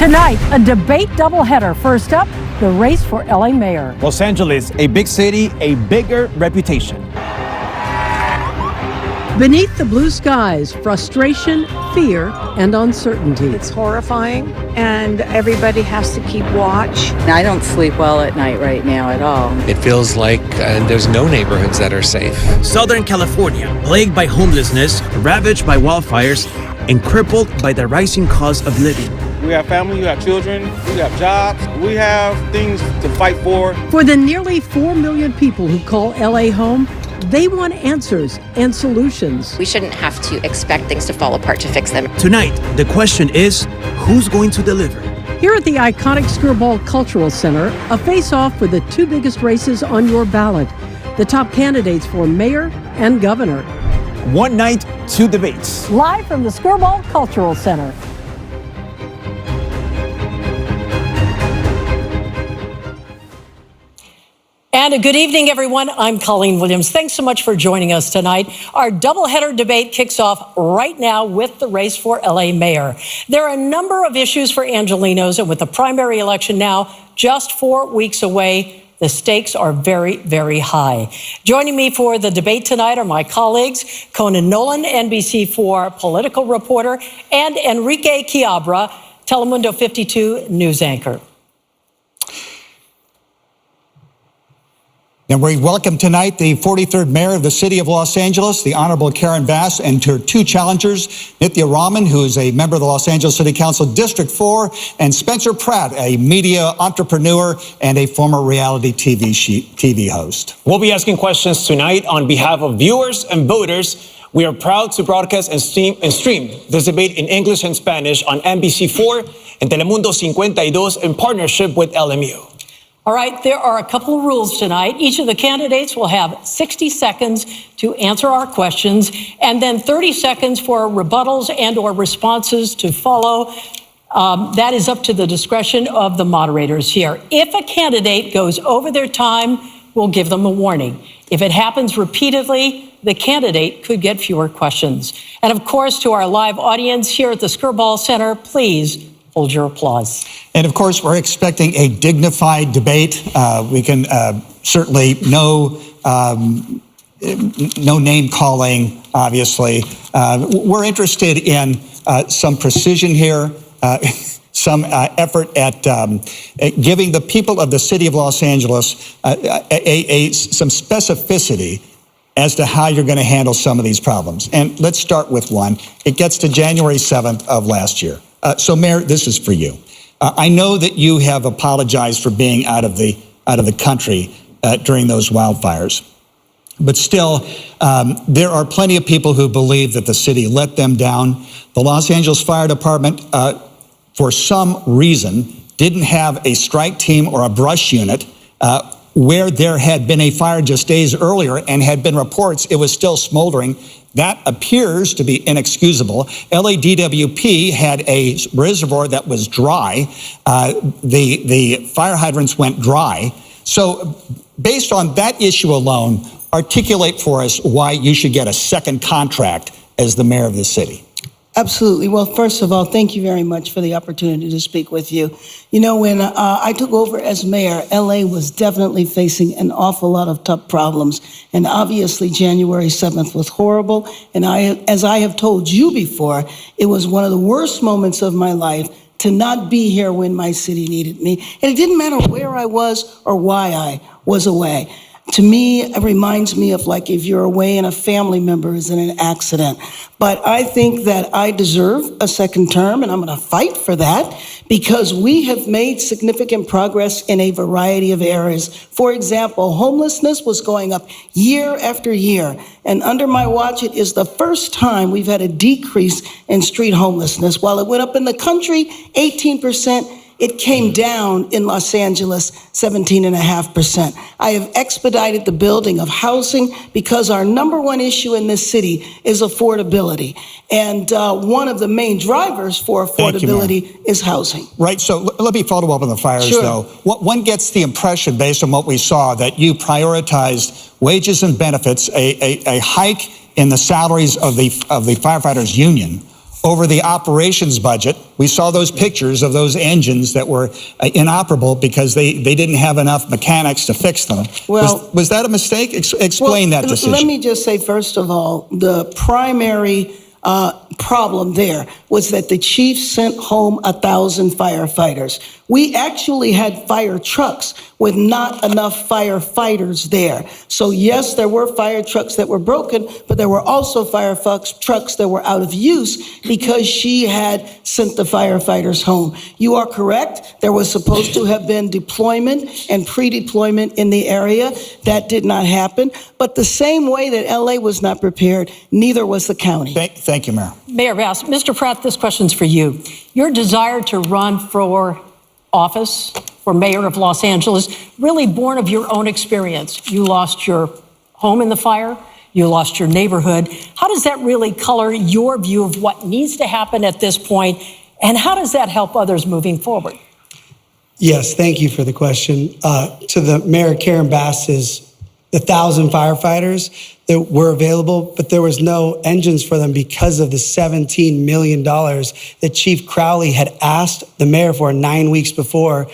Tonight, a debate doubleheader. First up, the race for LA mayor. Los Angeles, a big city, a bigger reputation. Beneath the blue skies, frustration, fear, and uncertainty. It's horrifying, and everybody has to keep watch. I don't sleep well at night right now at all. It feels like there's no neighborhoods that are safe. Southern California, plagued by homelessness, ravaged by wildfires, and crippled by the rising cost of living. We have family, we have children, we have jobs, we have things to fight for. For the nearly 4 million people who call LA home, they want answers and solutions. We shouldn't have to expect things to fall apart to fix them. Tonight, the question is, who's going to deliver? Here at the iconic Skirball Cultural Center, a face-off for the two biggest races on your ballot, the top candidates for mayor and governor. One night, two debates. Live from the Skirball Cultural Center. And a good evening, everyone. I'm Colleen Williams. Thanks so much for joining us tonight. Our doubleheader debate kicks off right now with the race for LA mayor. There are a number of issues for Angelenos, and with the primary election now just 4 weeks away, the stakes are very, very high. Joining me for the debate tonight are my colleagues, Conan Nolan, NBC4 political reporter, and Enrique Chiabra, Telemundo 52 news anchor. And we welcome tonight the 43rd mayor of the city of Los Angeles, the Honorable Karen Bass, and her two challengers, Nithya Raman, who is a member of the Los Angeles City Council District 4, and Spencer Pratt, a media entrepreneur and a former reality TV host. We'll be asking questions tonight on behalf of viewers and voters. We are proud to broadcast and stream this debate in English and Spanish on NBC4 and Telemundo 52 in partnership with LMU. All right, there are a couple of rules tonight. Each of the candidates will have 60 seconds to answer our questions, and then 30 seconds for rebuttals and or responses to follow. That is up to the discretion of the moderators here. If a candidate goes over their time, we'll give them a warning. If it happens repeatedly, the candidate could get fewer questions. And of course, to our live audience here at the Skirball Center, please hold your applause. And of course, we're expecting a dignified debate. We can certainly no name calling, obviously. We're interested in some precision here, some effort at giving the people of the city of Los Angeles some specificity as to how you're going to handle some of these problems. And let's start with one. It gets to January 7th of last year. So, Mayor, this is for you. I know that you have apologized for being out of the country during those wildfires, but still, there are plenty of people who believe that the city let them down. The Los Angeles Fire Department, for some reason, didn't have a strike team or a brush unit where there had been a fire just days earlier and had been reports it was still smoldering. That appears to be inexcusable. LADWP had a reservoir that was dry. The fire hydrants went dry. So based on that issue alone, articulate for us why you should get a second contract as the mayor of the city. Absolutely. Well, first of all, thank you very much for the opportunity to speak with you. You know, when I took over as mayor, LA was definitely facing an awful lot of tough problems. And obviously, January 7th was horrible. And as I have told you before, it was one of the worst moments of my life to not be here when my city needed me. And it didn't matter where I was or why I was away. To me, it reminds me of like if you're away and a family member is in an accident. But I think that I deserve a second term, and I'm going to fight for that because we have made significant progress in a variety of areas. For example, homelessness was going up year after year. And under my watch, it is the first time we've had a decrease in street homelessness. While it went up in the country, 18%, it came down in Los Angeles, 17.5%. I have expedited the building of housing because our number one issue in this city is affordability. And one of the main drivers for affordability is housing. Right. So let me follow up on the fires, though. One gets the impression, based on what we saw, that you prioritized wages and benefits, a hike in the salaries of the firefighters union over the operations budget. We saw those pictures of those engines that were inoperable because they didn't have enough mechanics to fix them. Well, was that a mistake? Explain that decision. Let me just say, first of all, the primary problem there was that the chief sent home 1,000 firefighters. We actually had fire trucks with not enough firefighters there. So yes, there were fire trucks that were broken, but there were also fire trucks that were out of use because she had sent the firefighters home. You are correct. There was supposed to have been deployment and pre-deployment in the area. That did not happen. But the same way that LA was not prepared, neither was the county. Thank you, Mayor. Mayor Bass, Mr. Pratt, this question's for you. Your desire to run for office, for mayor of Los Angeles, really born of your own experience. You lost your home in the fire. You lost your neighborhood. How does that really color your view of what needs to happen at this point? And how does that help others moving forward? Yes, thank you for the question. To the Mayor Karen Bass's, the 1,000 firefighters that were available, but there was no engines for them because of the $17 million that Chief Crowley had asked the mayor for 9 weeks before,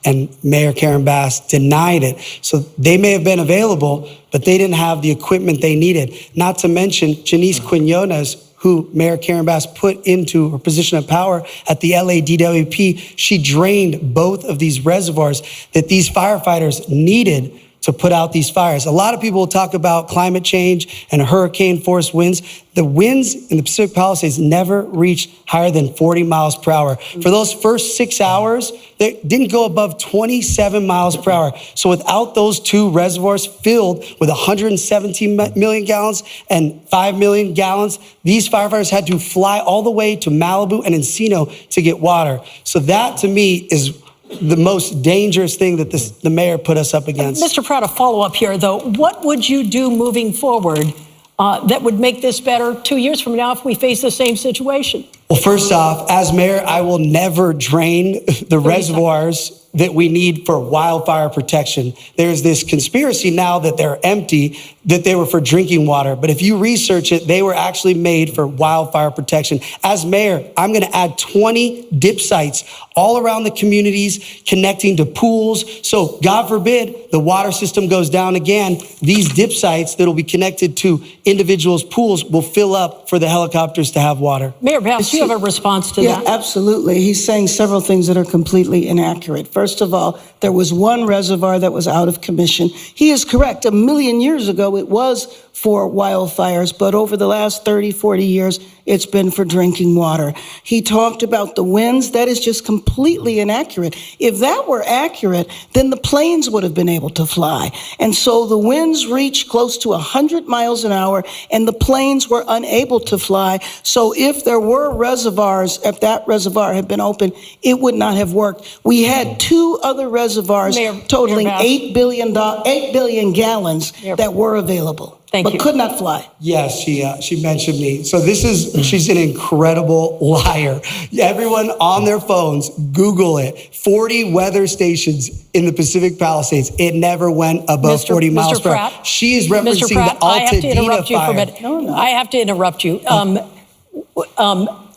and Mayor Karen Bass denied it. So they may have been available, but they didn't have the equipment they needed. Not to mention Janice Quinones, who Mayor Karen Bass put into her position of power at the LADWP. She drained both of these reservoirs that these firefighters needed to put out these fires. A lot of people talk about climate change and hurricane force winds. The winds in the Pacific Palisades never reached higher than 40 miles per hour. For those first 6 hours, they didn't go above 27 miles per hour. So without those two reservoirs filled with 117 million gallons and 5 million gallons, these firefighters had to fly all the way to Malibu and Encino to get water. So that to me is the most dangerous thing that the mayor put us up against. Mr. Pratt, a follow-up here, though. What would you do moving forward that would make this better 2 years from now if we face the same situation? Well, first off, as mayor, I will never drain the reservoirs that we need for wildfire protection. There's this conspiracy now that they're empty, that they were for drinking water. But if you research it, they were actually made for wildfire protection. As mayor, I'm going to add 20 dip sites all around the communities connecting to pools. So God forbid the water system goes down again, these dip sites that will be connected to individuals' pools will fill up for the helicopters to have water. Mayor Bass, do you have a response to that? Yeah, absolutely. He's saying several things that are completely inaccurate. First of all, there was one reservoir that was out of commission. He is correct. 1 million years ago, it was for wildfires, but over the last 30, 40 years, it's been for drinking water. He talked about the winds. That is just completely inaccurate. If that were accurate, then the planes would have been able to fly. And so the winds reached close to 100 miles an hour, and the planes were unable to fly. So if there were reservoirs, if that reservoir had been open, it would not have worked. We had two other reservoirs totaling 8 billion gallons that were available. But could not fly. Yes, she mentioned me. So she's an incredible liar. Everyone on their phones, Google it. 40 weather stations in the Pacific Palisades. It never went above 40 miles per hour. She is referencing the Altadena fire. I have to interrupt you.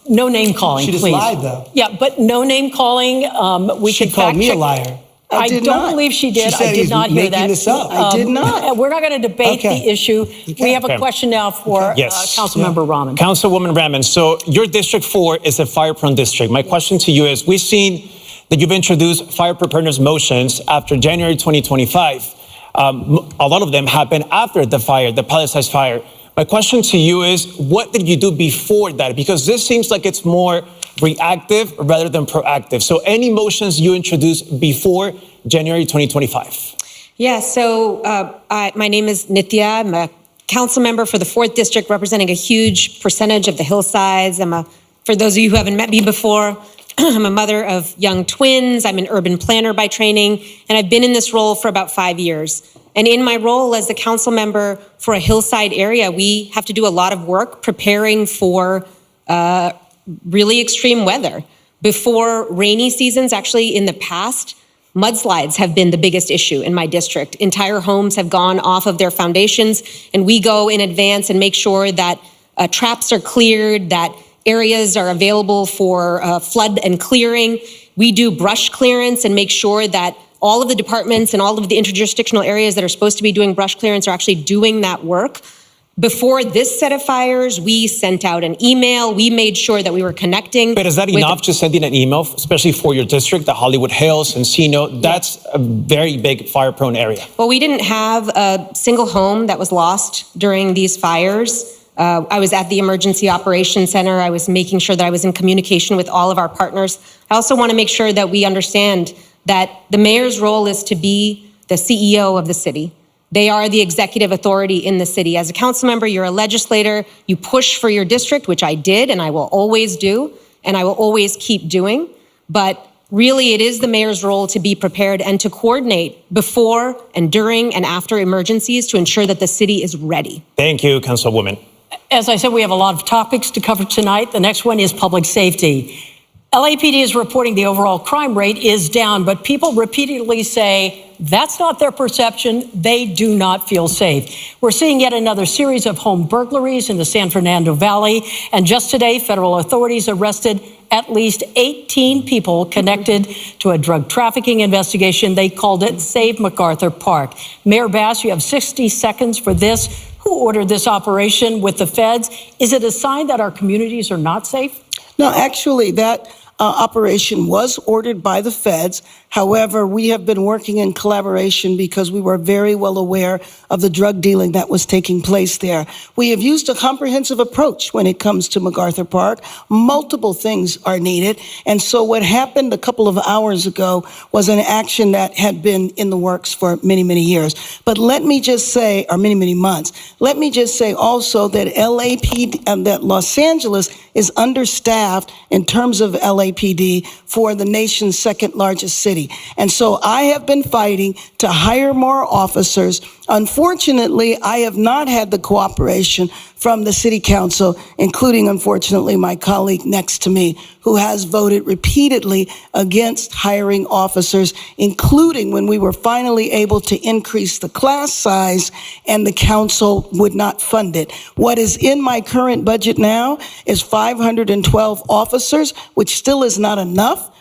No name calling, she just please. lied, though. Yeah, but no name calling. She called me a liar. I don't believe she did. She said I did not hear that. This up. I did not. We're not going to debate the issue. We have a question now for Councilmember Rahman. Councilwoman Rahman, so your District 4 is a fire-prone district. My question to you is, we've seen that you've introduced fire preparedness motions after January 2025. A lot of them happened after the fire, the Palisades fire. My question to you is, what did you do before that? Because this seems like it's more reactive rather than proactive. So any motions you introduced before January 2025? Yeah, so my name is Nithya. I'm a council member for the 4th District, representing a huge percentage of the hillsides. For those of you who haven't met me before, I'm a mother of young twins. I'm an urban planner by training, and I've been in this role for about 5 years. And in my role as the council member for a hillside area, we have to do a lot of work preparing for really extreme weather. Before rainy seasons, actually in the past, mudslides have been the biggest issue in my district. Entire homes have gone off of their foundations, and we go in advance and make sure that traps are cleared, that areas are available for flood and clearing. We do brush clearance and make sure that all of the departments and all of the interjurisdictional areas that are supposed to be doing brush clearance are actually doing that work. Before this set of fires, we sent out an email. We made sure that we were connecting. But is that enough, just sending an email, especially for your district, the Hollywood Hills, Encino? That's a very big fire-prone area. Well, we didn't have a single home that was lost during these fires. I was at the Emergency Operations Center. I was making sure that I was in communication with all of our partners. I also want to make sure that we understand that the mayor's role is to be the CEO of the city. They are the executive authority in the city. As a council member, you're a legislator, you push for your district, which I did and I will always do, and I will always keep doing. But really, it is the mayor's role to be prepared and to coordinate before and during and after emergencies to ensure that the city is ready. Thank you, Councilwoman. As I said, we have a lot of topics to cover tonight. The next one is public safety. LAPD is reporting the overall crime rate is down, but people repeatedly say that's not their perception. They do not feel safe. We're seeing yet another series of home burglaries in the San Fernando Valley. And just today, federal authorities arrested at least 18 people connected to a drug trafficking investigation. They called it Save MacArthur Park. Mayor Bass, you have 60 seconds for this. Who ordered this operation with the feds? Is it a sign that our communities are not safe? No, actually, that operation was ordered by the feds. However, we have been working in collaboration because we were very well aware of the drug dealing that was taking place there. We have used a comprehensive approach when it comes to MacArthur Park. Multiple things are needed. And so what happened a couple of hours ago was an action that had been in the works for many, many years. But let me just say, or many, many months, let me just say also that LAPD and that Los Angeles is understaffed in terms of LAPD for the nation's second largest city. And so I have been fighting to hire more officers. Unfortunately, I have not had the cooperation from the city council, including, unfortunately, my colleague next to me, who has voted repeatedly against hiring officers, including when we were finally able to increase the class size and the council would not fund it. What is in my current budget now is 512 officers, which still is not enough.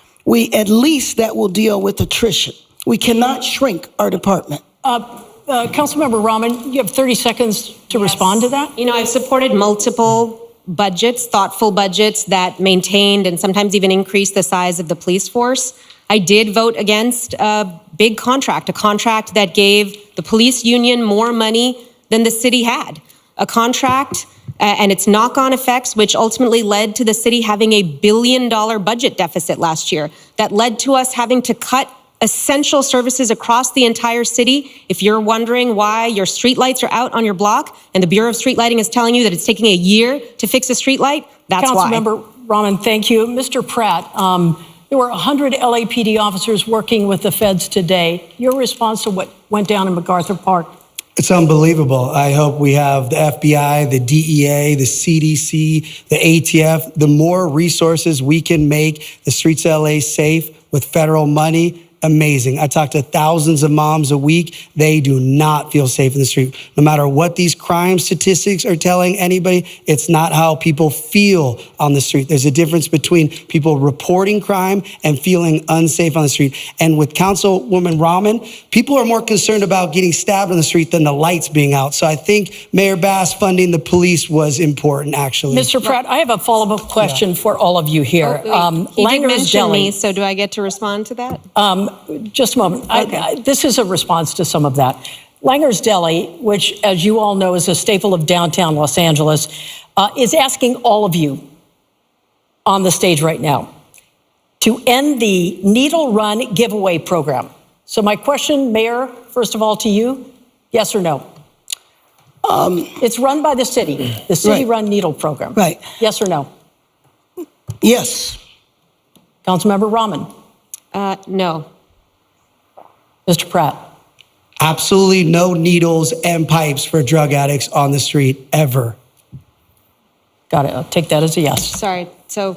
At least that will deal with attrition. We cannot shrink our department. Councilmember Rahman, you have 30 seconds to respond to that. You know, I've supported multiple budgets, thoughtful budgets that maintained and sometimes even increased the size of the police force. I did vote against a big contract, a contract that gave the police union more money than the city had. A contract and its knock-on effects, which ultimately led to the city having $1 billion budget deficit last year, that led to us having to cut essential services across the entire city. If you're wondering why your streetlights are out on your block and the Bureau of Street Lighting is telling you that it's taking a year to fix a streetlight, that's why. Councilmember Rahman, thank you. Mr. Pratt, there were 100 LAPD officers working with the feds today. Your response to what went down in MacArthur Park? It's unbelievable. I hope we have the FBI, the DEA, the CDC, the ATF. The more resources we can make the streets of LA safe with federal money, amazing. I talk to thousands of moms a week. They do not feel safe in the street. No matter what these crime statistics are telling anybody, it's not how people feel on the street. There's a difference between people reporting crime and feeling unsafe on the street. And with Councilwoman Rahman, people are more concerned about getting stabbed on the street than the lights being out. So I think Mayor Bass funding the police was important, actually. Mr. Pratt, I have a follow-up question for all of you here. You did mention me, so do I get to respond to that? Just a moment. Okay. This is a response to some of that. Langer's Deli, which, as you all know, is a staple of downtown Los Angeles, is asking all of you on the stage right now to end the Needle Run giveaway program. So my question, Mayor, first of all to you, yes or no? It's run by the city-run Needle program. Right. Yes or no? Yes. Councilmember Rahman? No. Mr. Pratt? Absolutely no needles and pipes for drug addicts on the street, ever. Got it. I'll take that as a yes. Sorry. So,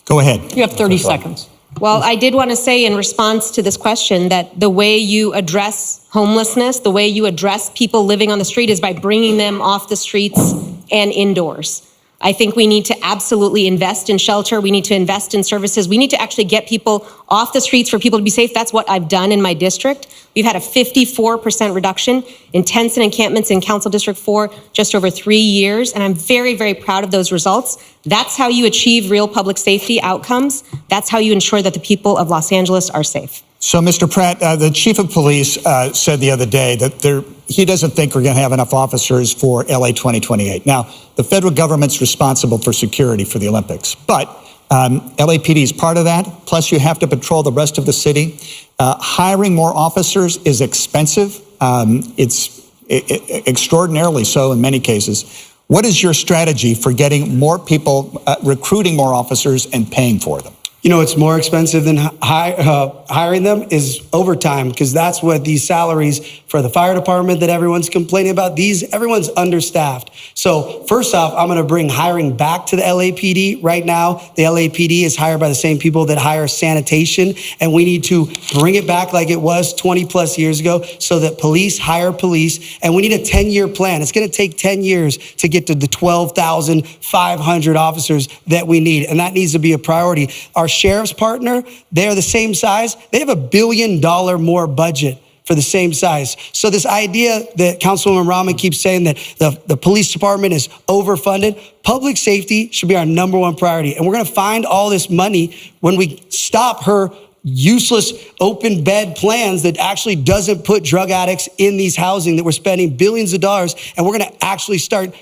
Go ahead. You have 30 seconds. well, I did want to say in response to this question that the way you address homelessness, the way you address people living on the street is by bringing them off the streets and indoors. I think we need to absolutely invest in shelter. We need to invest in services. We need to actually get people off the streets for people to be safe. That's what I've done in my district. We've had a 54% reduction in tents and encampments in Council District 4 just over 3 years. And I'm very, very proud of those results. That's how you achieve real public safety outcomes. That's how you ensure that the people of Los Angeles are safe. So, Mr. Pratt, the chief of police said the other day that he doesn't think we're going to have enough officers for LA 2028. Now, the federal government's responsible for security for the Olympics, but LAPD is part of that. Plus, you have to patrol the rest of the city. Hiring more officers is expensive. It's extraordinarily so in many cases. What is your strategy for getting more people, recruiting more officers and paying for them? You know, it's more expensive than hiring them is overtime, because that's what these salaries for the fire department that everyone's complaining about, everyone's understaffed. So first off, I'm going to bring hiring back to the LAPD. Right now, the LAPD is hired by the same people that hire sanitation, and we need to bring it back like it was 20 plus years ago so that police hire police, and we need a 10-year plan. It's going to take 10 years to get to the 12,500 officers that we need, and that needs to be a priority. Our sheriff's partner, they're the same size. They have $1 billion more budget for the same size. So this idea that Councilwoman Rahman keeps saying that the police department is overfunded, public safety should be our #1 priority. And we're going to find all this money when we stop her useless open bed plans that actually doesn't put drug addicts in these housing that we're spending billions of dollars. And we're going to actually start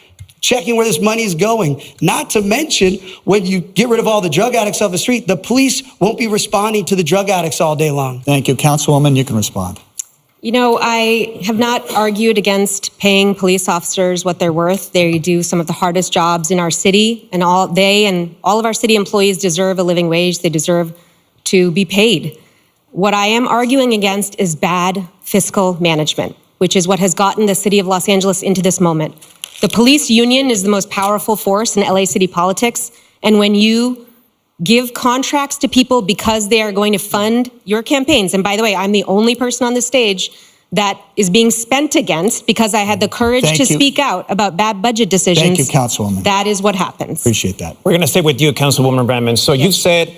checking where this money is going. Not to mention, when you get rid of all the drug addicts off the street, the police won't be responding to the drug addicts all day long. Thank you. Councilwoman, you can respond. You know, I have not argued against paying police officers what they're worth. They do some of the hardest jobs in our city, and all of our city employees deserve a living wage. They deserve to be paid. What I am arguing against is bad fiscal management, which is what has gotten the city of Los Angeles into this moment. The police union is the most powerful force in LA city politics, and when you give contracts to people because they are going to fund your campaigns, and by the way, I'm the only person on the stage that is being spent against because I had the courage to speak out about bad budget decisions. Thank you, Councilwoman. That is what happens. Appreciate that. We're going to stay with you, Councilwoman Bramman. So you've said,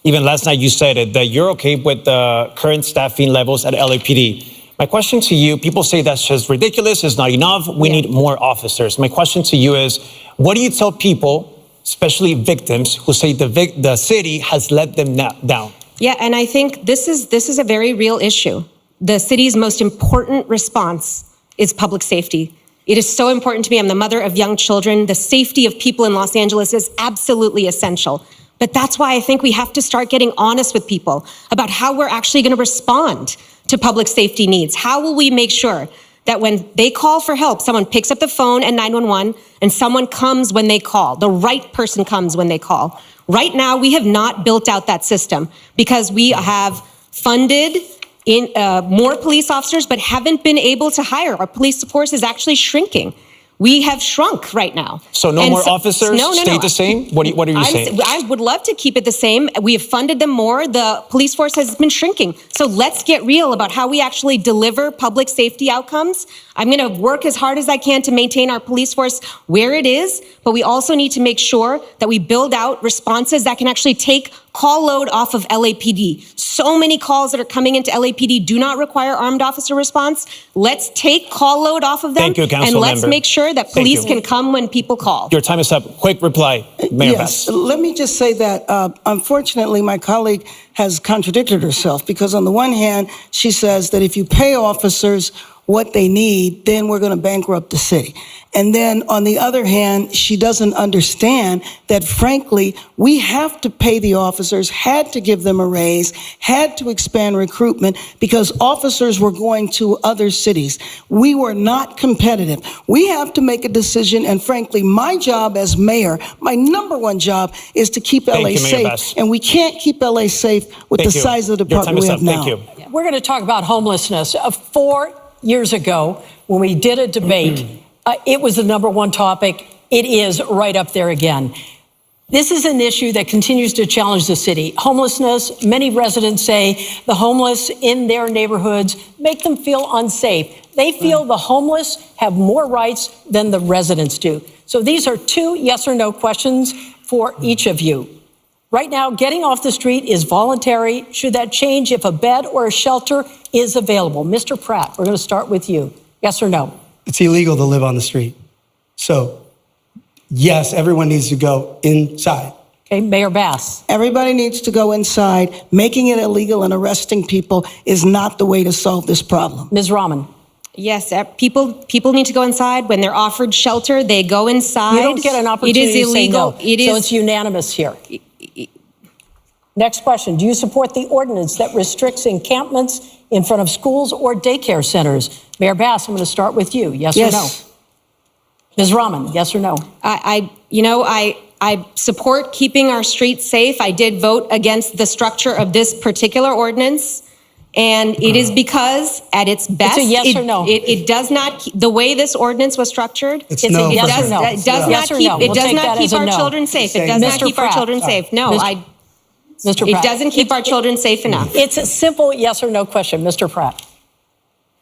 even last night you said it, that you're okay with the current staffing levels at LAPD. My question to you, people say that's just ridiculous, it's not enough, we need more officers. My question to you is, what do you tell people, especially victims, who say the city has let them down? Yeah, and I think this is a very real issue. The city's most important response is public safety. It is so important to me. I'm the mother of young children. The safety of people in Los Angeles is absolutely essential. But that's why I think we have to start getting honest with people about how we're actually going to respond to public safety needs. How will we make sure that when they call for help, someone picks up the phone at 911 and someone comes when they call, the right person comes when they call? Right now, we have not built out that system because we have funded more police officers, but haven't been able to hire. Our police force is actually shrinking. We have shrunk right now. So no more officers? Stay the same? What are you saying? I would love to keep it the same. We have funded them more. The police force has been shrinking. So let's get real about how we actually deliver public safety outcomes. I'm going to work as hard as I can to maintain our police force where it is, but we also need to make sure that we build out responses that can actually take call load off of LAPD. So many calls that are coming into LAPD do not require armed officer response. Let's take call load off of them. Thank you, Council and let's member. make sure that police can come when people call. Your time is up. Quick reply, Mayor Yes, Bass. let me just say that unfortunately my colleague has contradicted herself, because on the one hand, she says that if you pay officers what they need, then we're going to bankrupt the city. And then on the other hand, she doesn't understand that, frankly, we have to pay the officers, had to give them a raise, had to expand recruitment because officers were going to other cities. We were not competitive. We have to make a decision. And frankly, my job as mayor, my #1 job is to keep LA safe. And we can't keep LA safe with the size of the department we have now. Thank you. We're going to talk about homelessness. 4 years ago, when we did a debate, it was the #1 topic. It is right up there again. This is an issue that continues to challenge the city. Homelessness, many residents say the homeless in their neighborhoods make them feel unsafe. They feel the homeless have more rights than the residents do. So these are 2 yes or no questions for each of you. Right now, getting off the street is voluntary. Should that change if a bed or a shelter is available? Mr. Pratt, we're going to start with you. Yes or no? It's illegal to live on the street. So, yes, everyone needs to go inside. Okay, Mayor Bass. Everybody needs to go inside. Making it illegal and arresting people is not the way to solve this problem. Ms. Rahman. Yes, people need to go inside. When they're offered shelter, they go inside. You don't get an opportunity it is illegal. to say no. So it's unanimous here. Next question. Do you support the ordinance that restricts encampments in front of schools or daycare centers? Mayor Bass, I'm going to start with you. Yes or no? Ms. Rahman, yes or no? I support keeping our streets safe. I did vote against the structure of this particular ordinance. And it is because, at its best, it's a yes or no. It does not. The way this ordinance was structured, it's no. A yes or no. It does not keep. It does not keep our children safe. It does not keep our children safe. No, Mr. Pratt. It doesn't keep our children safe enough. It's a simple yes or no question, Mr. Pratt.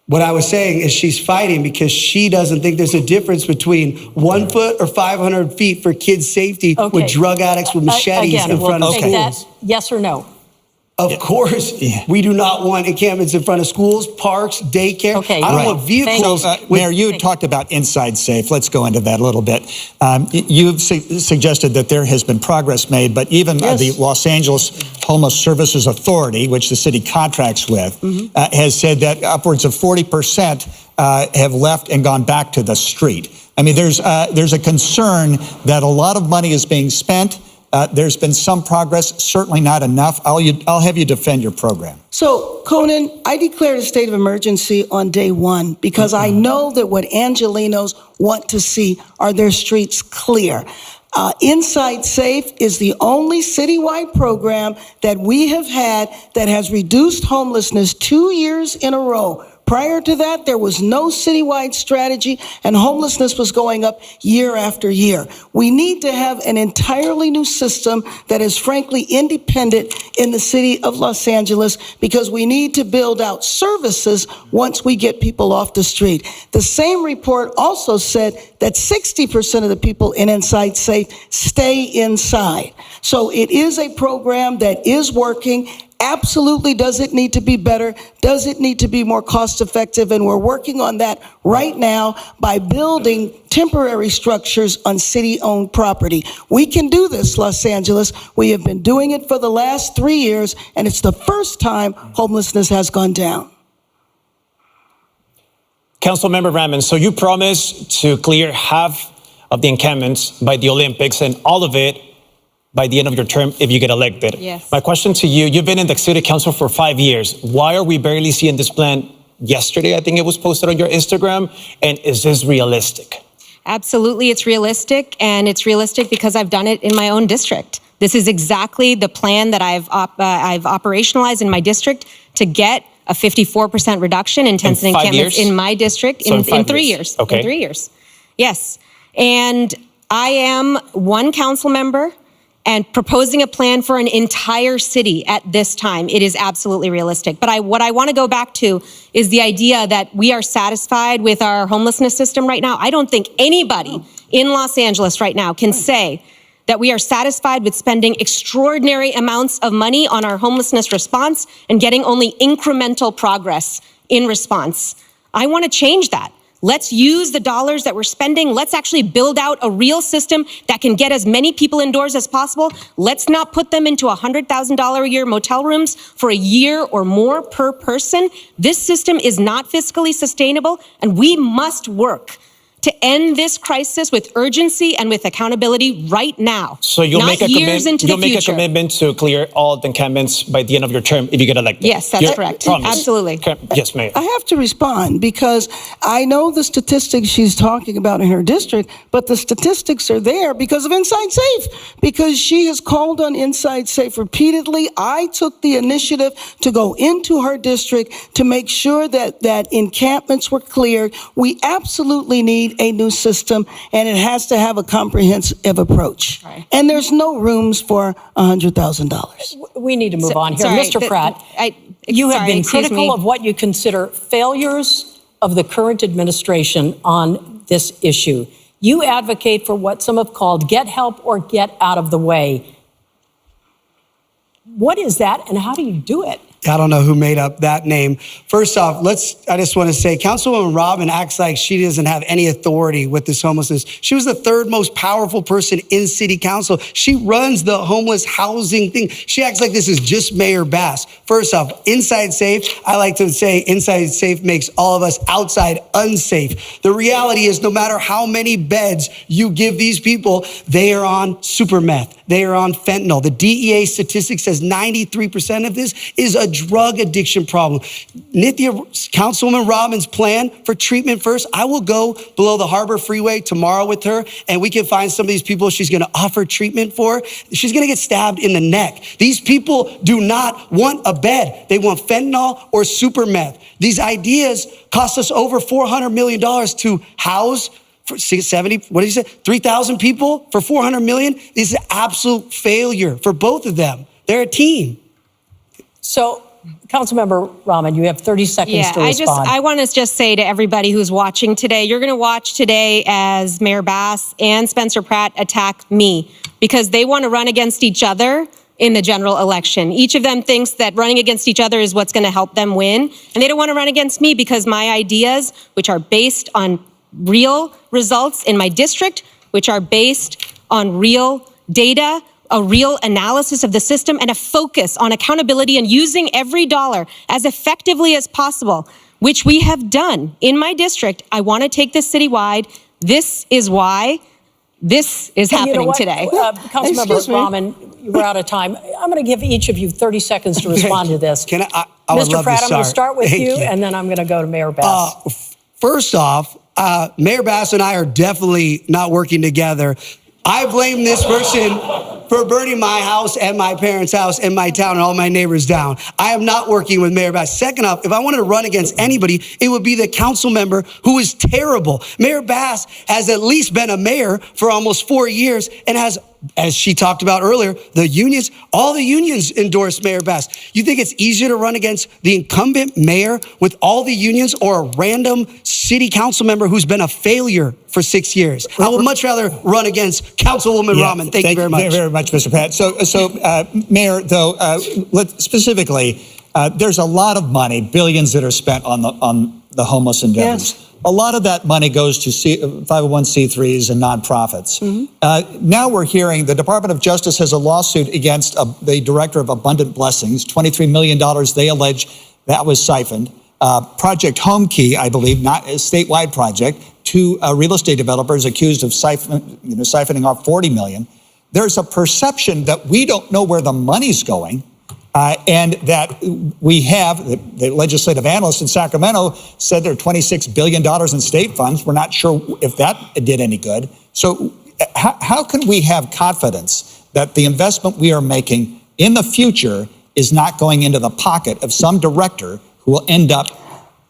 What I was saying is she's fighting because she doesn't think there's a difference between 1 foot or 500 feet for kids' safety with drug addicts with machetes in front of schools. Yes or no? Of course, we do not want encampments in front of schools, parks, daycare. Okay, I don't want vehicles. Mayor, you had talked about inside safe. Let's go into that a little bit. You've suggested that there has been progress made, but even the Los Angeles Homeless Services Authority, which the city contracts with, has said that upwards of 40% have left and gone back to the street. I mean, there's a concern that a lot of money is being spent. There's been some progress, certainly not enough. I'll have you defend your program. So, Conan, I declared a state of emergency on day 1 because I know that what Angelenos want to see are their streets clear. Inside Safe is the only citywide program that we have had that has reduced homelessness 2 years in a row. Prior to that, there was no citywide strategy, and homelessness was going up year after year. We need to have an entirely new system that is frankly independent in the city of Los Angeles because we need to build out services once we get people off the street. The same report also said that 60% of the people in Inside Safe stay inside. So it is a program that is working. Absolutely. Does it need to be better? Does it need to be more cost effective? And we're working on that right now by building temporary structures on city-owned property. We can do this, Los Angeles. We have been doing it for the last 3 years, and it's the first time homelessness has gone down. Councilmember Rahman, so you promised to clear half of the encampments by the Olympics and all of it by the end of your term if you get elected. Yes. My question to you, you've been in the city council for 5 years. Why are we barely seeing this plan yesterday? I think it was posted on your Instagram. And is this realistic? Absolutely, it's realistic. And it's realistic because I've done it in my own district. This is exactly the plan that I've operationalized in my district to get a 54% reduction in tents and encampments in my district in 3 years. Okay. In 3 years. Yes. And I am one council member and proposing a plan for an entire city at this time. It is absolutely realistic. But what I want to go back to is the idea that we are satisfied with our homelessness system right now. I don't think anybody in Los Angeles right now can say that we are satisfied with spending extraordinary amounts of money on our homelessness response and getting only incremental progress in response. I want to change that. Let's use the dollars that we're spending. Let's actually build out a real system that can get as many people indoors as possible. Let's not put them into $100,000 a year motel rooms for a year or more per person. This system is not fiscally sustainable, and we must work to end this crisis with urgency and with accountability right now. So you'll make a commitment to clear all the encampments by the end of your term if you get elected. Yes, that's correct. Promise. Absolutely. Yes, Mayor. I have to respond because I know the statistics she's talking about in her district, but the statistics are there because of Inside Safe, because she has called on Inside Safe repeatedly. I took the initiative to go into her district to make sure that encampments were cleared. We absolutely need a new system, and it has to have a comprehensive approach. Right. And there's no rooms for $100,000. We need to move on here. Mr. Pratt, you have been critical of what you consider failures of the current administration on this issue. You advocate for what some have called get help or get out of the way. What is that, and how do you do it? I don't know who made up that name. First off, I just want to say, Councilwoman Robin acts like she doesn't have any authority with this homelessness. She was the third most powerful person in city council. She runs the homeless housing thing. She acts like this is just Mayor Bass. First off, inside safe, I like to say inside safe makes all of us outside unsafe. The reality is no matter how many beds you give these people, they are on super meth. They are on fentanyl. The DEA statistic says 93% of this is a drug addiction problem. Nithya, Councilwoman Robin's plan for treatment first, I will go below the Harbor Freeway tomorrow with her, and we can find some of these people she's going to offer treatment for. She's going to get stabbed in the neck. These people do not want a bed. They want fentanyl or super meth. These ideas cost us over $400 million to house for 70, what did you say? 3,000 people for $400 million? This is an absolute failure for both of them. They're a team. So, Councilmember Rahman, you have 30 seconds to respond. I want to just say to everybody who's watching today, you're going to watch today as Mayor Bass and Spencer Pratt attack me because they want to run against each other in the general election. Each of them thinks that running against each other is what's going to help them win. And they don't want to run against me because my ideas, which are based on real results in my district, which are based on real data, a real analysis of the system, and a focus on accountability and using every dollar as effectively as possible, which we have done in my district. I want to take this citywide. This is why this is happening today. Councilmember Rahman, we're out of time. I'm going to give each of you 30 seconds to respond to this. I would Mr. love Pratt, to I'm going to start with you, you, and then I'm going to go to Mayor Bass. First off, Mayor Bass and I are definitely not working together. I blame this person for burning my house and my parents' house and my town and all my neighbors down. I am not working with Mayor Bass. Second off, if I wanted to run against anybody, it would be the council member who is terrible. Mayor Bass has at least been a mayor for almost 4 years and has, as she talked about earlier, the unions, all the unions endorse Mayor Bass. You think it's easier to run against the incumbent mayor with all the unions or a random city council member who's been a failure for 6 years? I would much rather run against Councilwoman Rahman. Thank you very much. Thank you very much, Mr. Pratt. So, Mayor, though, specifically, there's a lot of money, billions that are spent on the homeless endeavors. Yes. A lot of that money goes to 501c3s and nonprofits. Mm-hmm. Now we're hearing the Department of Justice has a lawsuit against the director of Abundant Blessings, $23 million they allege that was siphoned. Project Home Key, I believe, not a statewide project, two real estate developers accused of siphoning off $40 million. There's a perception that we don't know where the money's going. And that we have, the legislative analyst in Sacramento said there are $26 billion in state funds. We're not sure if that did any good. So how can we have confidence that the investment we are making in the future is not going into the pocket of some director who will end up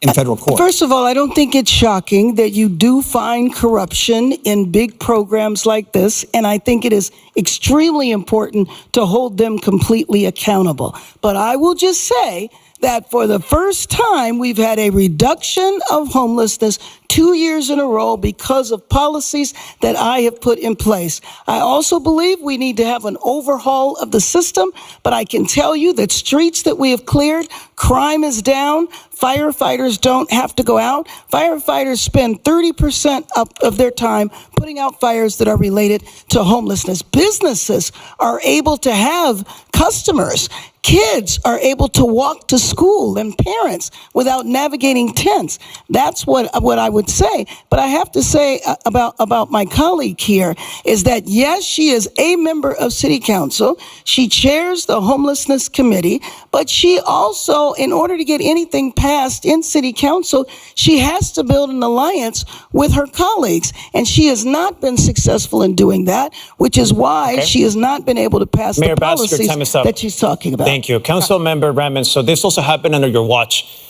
in federal court? First of all, I don't think it's shocking that you do find corruption in big programs like this, and I think it is extremely important to hold them completely accountable. But I will just say that for the first time, we've had a reduction of homelessness 2 years in a row because of policies that I have put in place. I also believe we need to have an overhaul of the system, but I can tell you that streets that we have cleared, crime is down, firefighters don't have to go out. Firefighters spend 30% of their time putting out fires that are related to homelessness. Businesses are able to have customers. Kids are able to walk to school and parents without navigating tents. That's what I would say. But I have to say about my colleague here is that, yes, she is a member of City Council. She chairs the Homelessness Committee, but she also, in order to get anything passed in City Council, she has to build an alliance with her colleagues. And she has not been successful in doing that, which is why she has not been able to pass Mayor the policies Bass, your time is up. that she's talking about. Thank you. Council Member Rahman, so this also happened under your watch.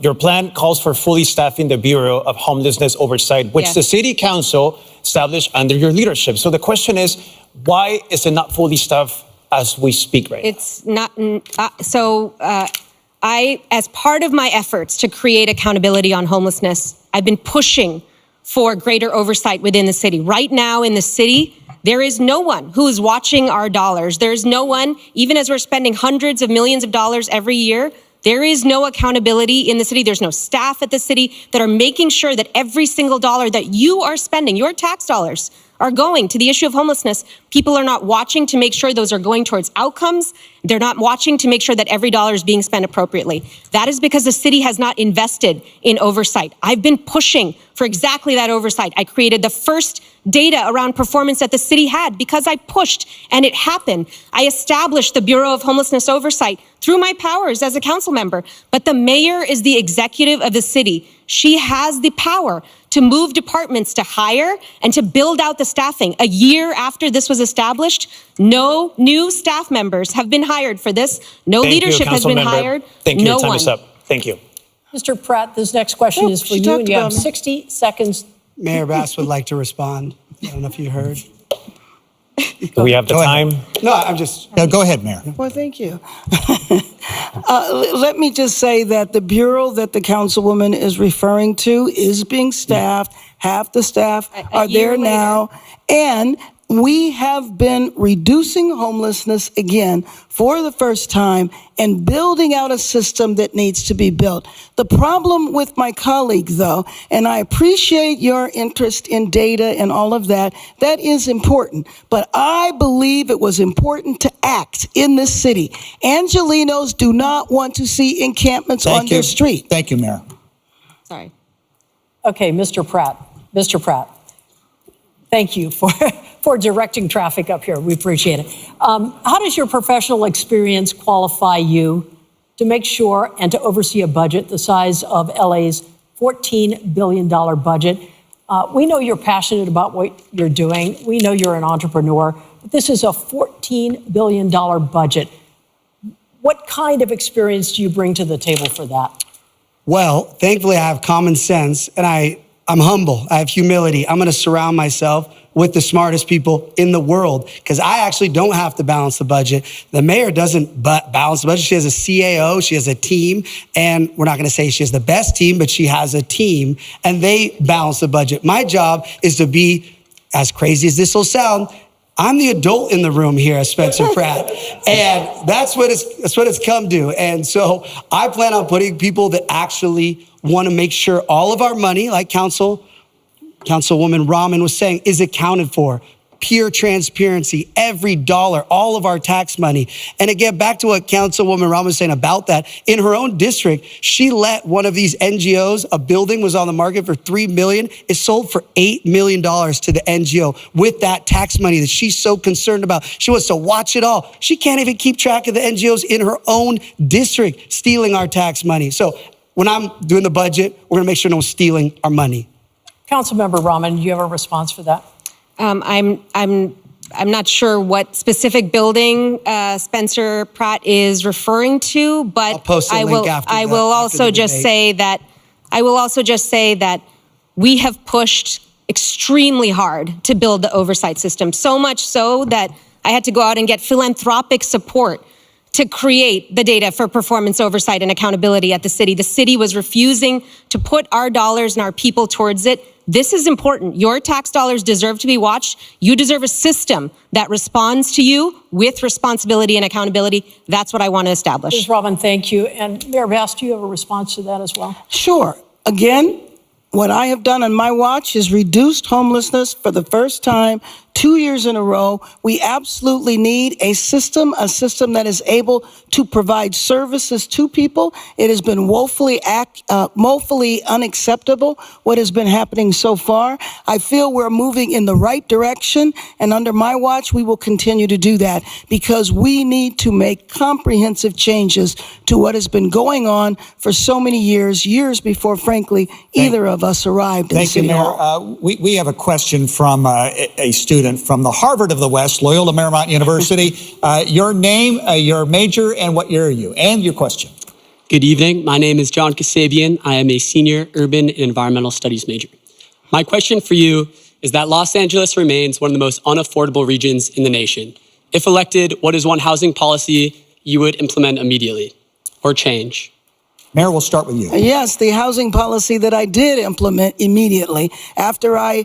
Your plan calls for fully staffing the Bureau of Homelessness Oversight, which the City Council established under your leadership. So the question is, why is it not fully staffed as we speak right now? It's not, as part of my efforts to create accountability on homelessness, I've been pushing for greater oversight within the city. Right now in the city, there is no one who is watching our dollars. There's no one, even as we're spending hundreds of millions of dollars every year, there is no accountability in the city. There's no staff at the city that are making sure that every single dollar that you are spending, your tax dollars, are going to the issue of homelessness. People are not watching to make sure those are going towards outcomes. They're not watching to make sure that every dollar is being spent appropriately. That is because the city has not invested in oversight. I've been pushing for exactly that oversight. I created the first data around performance that the city had because I pushed and it happened. I established the Bureau of Homelessness Oversight through my powers as a council member. But the mayor is the executive of the city. She has the power to move departments to hire and to build out the staffing. A year after this was established, no new staff members have been hired for this. No leadership has been hired. Thank you. No Your time one. is up. Thank you. Mr. Pratt, this next question is for you, and you have 60 seconds. Mayor Bass would like to respond. I don't know if you heard. Do we have the time? No, I'm just. No, go ahead, Mayor. Well, thank you. Let me just say that the bureau that the councilwoman is referring to is being staffed. Half the staff are there now. And we have been reducing homelessness again for the first time and building out a system that needs to be built. The problem with my colleague, though, and I appreciate your interest in data and all of that, that is important. But I believe it was important to act in this city. Angelenos do not want to see encampments on their street. Thank you, Mayor. Sorry. Okay, Mr. Pratt. Mr. Pratt, thank you for directing traffic up here. We appreciate it. How does your professional experience qualify you to make sure and to oversee a budget the size of LA's $14 billion budget? We know you're passionate about what you're doing. We know you're an entrepreneur, but this is a $14 billion budget. What kind of experience do you bring to the table for that? Well, thankfully, I have common sense and I'm humble. I have humility. I'm going to surround myself with the smartest people in the world because I actually don't have to balance the budget. The mayor doesn't balance the budget. She has a CAO, she has a team, and we're not going to say she has the best team, but she has a team and they balance the budget. My job is to be, as crazy as this will sound, I'm the adult in the room here as Spencer Pratt. And that's what it's come to. And so I plan on putting people that actually want to make sure all of our money, like Councilwoman Rahman was saying, is accounted for. Pure transparency, every dollar, all of our tax money. And again, back to what Councilwoman Rahman was saying about that, in her own district, she let one of these NGOs, a building was on the market for $3 million. It sold for $8 million to the NGO with that tax money that she's so concerned about. She wants to watch it all. She can't even keep track of the NGOs in her own district stealing our tax money. So when I'm doing the budget, we're gonna make sure no one's stealing our money. Councilmember Rahman, do you have a response for that? I'm not sure what specific building Spencer Pratt is referring to, but I'll post a link after I will also just say that we have pushed extremely hard to build the oversight system, so much so that I had to go out and get philanthropic support to create the data for performance oversight and accountability at the city. The city was refusing to put our dollars and our people towards it. This is important. Your tax dollars deserve to be watched. You deserve a system that responds to you with responsibility and accountability. That's what I want to establish. Ms. Rahman, thank you. And Mayor Bass, do you have a response to that as well? Sure. Again, what I have done on my watch is reduced homelessness for the first time 2 years in a row. We absolutely need a system that is able to provide services to people. It has been woefully unacceptable what has been happening so far. I feel we're moving in the right direction, and under my watch, we will continue to do that because we need to make comprehensive changes to what has been going on for so many years before, frankly, either of us arrived in City Hall. Thank you, Mayor. We have a question from a student from the Harvard of the West, Loyola Marymount University. Your name, your major, and what year are you? And your question. Good evening. My name is John Kasabian. I am a senior urban and environmental studies major. My question for you is that Los Angeles remains one of the most unaffordable regions in the nation. If elected, what is one housing policy you would implement immediately? or change? Mayor, we'll start with you. Yes, the housing policy that I did implement immediately after I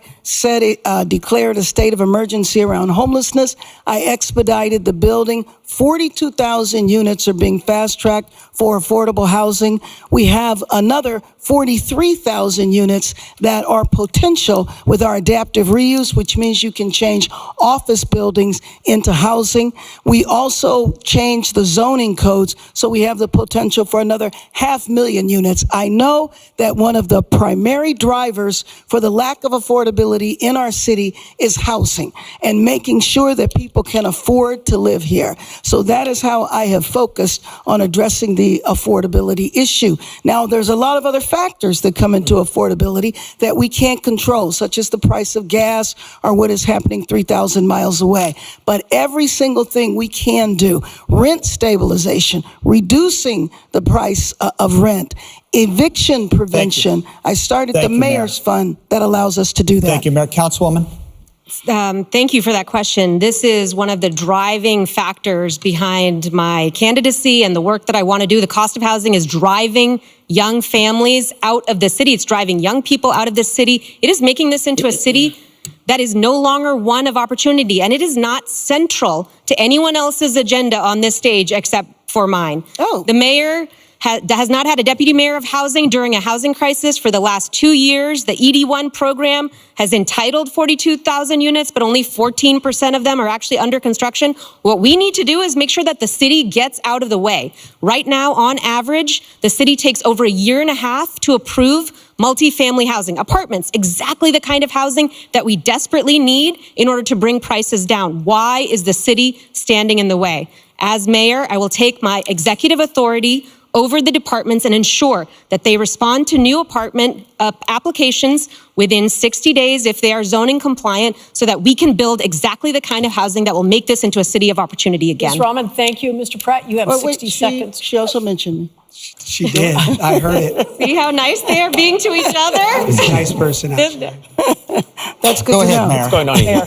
declared a state of emergency around homelessness, I expedited the building. 42,000 units are being fast-tracked for affordable housing. We have another 43,000 units that are potential with our adaptive reuse, which means you can change office buildings into housing. We also changed the zoning codes, so we have the potential for another 500,000 units. I know that one of the primary drivers for the lack of affordability in our city is housing and making sure that people can afford to live here. So that is how I have focused on addressing the affordability issue. Now, there's a lot of other factors that come into affordability that we can't control, such as the price of gas or what is happening 3,000 miles away. But every single thing we can do, rent stabilization, reducing the price of rent, eviction prevention. I started the mayor's fund that allows us to do that. Thank you, Mayor. Councilwoman? Thank you for that question. This is one of the driving factors behind my candidacy and the work that I want to do. The cost of housing is driving young families out of the city. It's driving young people out of this city. It is making this into a city that is no longer one of opportunity, and it is not central to anyone else's agenda on this stage except for mine. The mayor has not had a deputy mayor of housing during a housing crisis for the last 2 years. The ED1 program has entitled 42,000 units, but only 14% of them are actually under construction. What we need to do is make sure that the city gets out of the way. Right now, on average, the city takes over 1.5 years to approve multifamily housing, apartments, exactly the kind of housing that we desperately need in order to bring prices down. Why is the city standing in the way? As mayor, I will take my executive authority over the departments and ensure that they respond to new apartment applications within 60 days if they are zoning compliant, so that we can build exactly the kind of housing that will make this into a city of opportunity again. Ms. Rahman, thank you. Mr. Pratt, you have 60 seconds. She also mentioned me. She did. I heard it. See how nice they are being to each other? He's a nice person, actually. That's good Go to ahead, know. Mayor. What's going on here?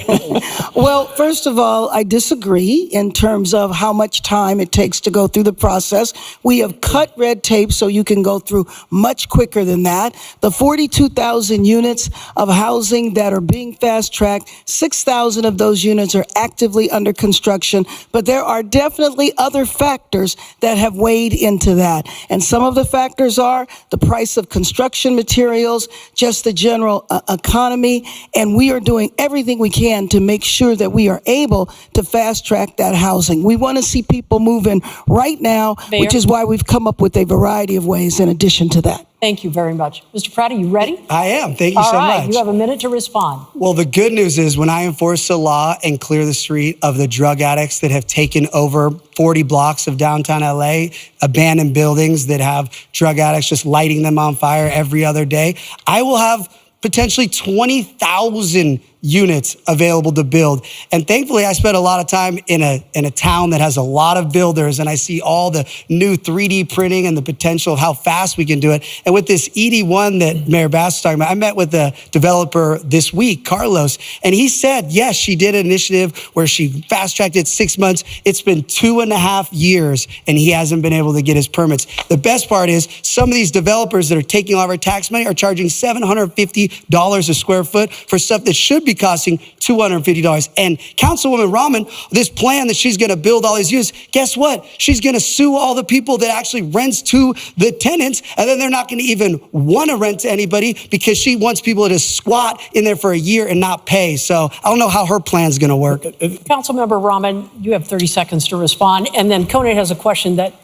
Well, first of all, I disagree in terms of how much time it takes to go through the process. We have cut red tape so you can go through much quicker than that. The 42,000 units of housing that are being fast-tracked, 6,000 of those units are actively under construction, but there are definitely other factors that have weighed into that. And some of the factors are the price of construction materials, just the general economy, and we are doing everything we can to make sure that we are able to fast-track that housing. We want to see people move in right now, Mayor? which is why we've come up with a variety of ways in addition to that. Thank you very much. Mr. Pratt, are you ready? I am. Thank you All so right, much. you have a minute to respond. Well, the good news is when I enforce the law and clear the street of the drug addicts that have taken over 40 blocks of downtown LA, abandoned buildings that have drug addicts just lighting them on fire every other day, I will have potentially 20,000 units available to build. And thankfully, I spent a lot of time in a town that has a lot of builders, and I see all the new 3D printing and the potential of how fast we can do it. And with this ED1 that Mayor Bass is talking about, I met with the developer this week, Carlos, and he said, yes, she did an initiative where she fast-tracked it 6 months. It's been 2.5 years, and he hasn't been able to get his permits. The best part is some of these developers that are taking all of our tax money are charging $750 a square foot for stuff that should be costing $250. And Councilwoman Rahman, this plan that she's going to build all these units, guess what? She's going to sue all the people that actually rents to the tenants, and then they're not going to even want to rent to anybody because she wants people to squat in there for a year and not pay. So I don't know how her plan's going to work. Councilmember Rahman, you have 30 seconds to respond. And then Conan has a question that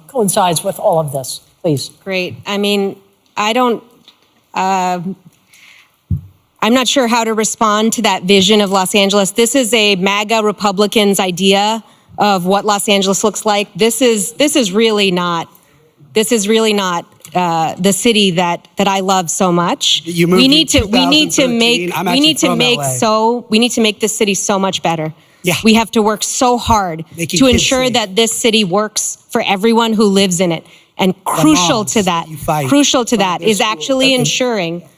coincides with all of this. Please. Great. I mean, I'm not sure how to respond to that vision of Los Angeles. This is a MAGA Republicans' idea of what Los Angeles looks like. This is really not the city that I love so much. We need to make this city so much better. Yeah. We have to work so hard to ensure that this city works for everyone who lives in it. And crucial to that is actually ensuring.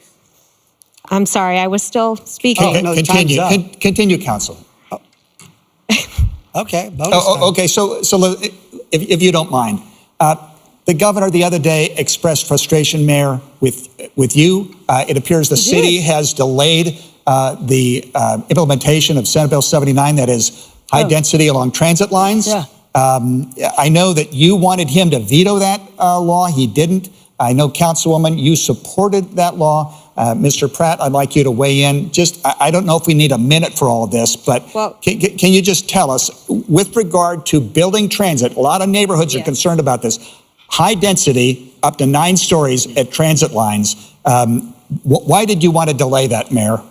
I'm sorry, I was still speaking. Continue, Council. Okay. Bonus time. Okay. So if you don't mind, the governor the other day expressed frustration, Mayor, with you. It appears the city has delayed the implementation of Senate Bill 79, that is high density along transit lines. Yeah. I know that you wanted him to veto that law. He didn't. I know, Councilwoman, you supported that law. Mr. Pratt, I'd like you to weigh in. I don't know if we need a minute for all of this, but can you just tell us, with regard to building transit, a lot of neighborhoods are concerned about this, high density, up to 9 stories at transit lines. Why did you want to delay that, Mayor?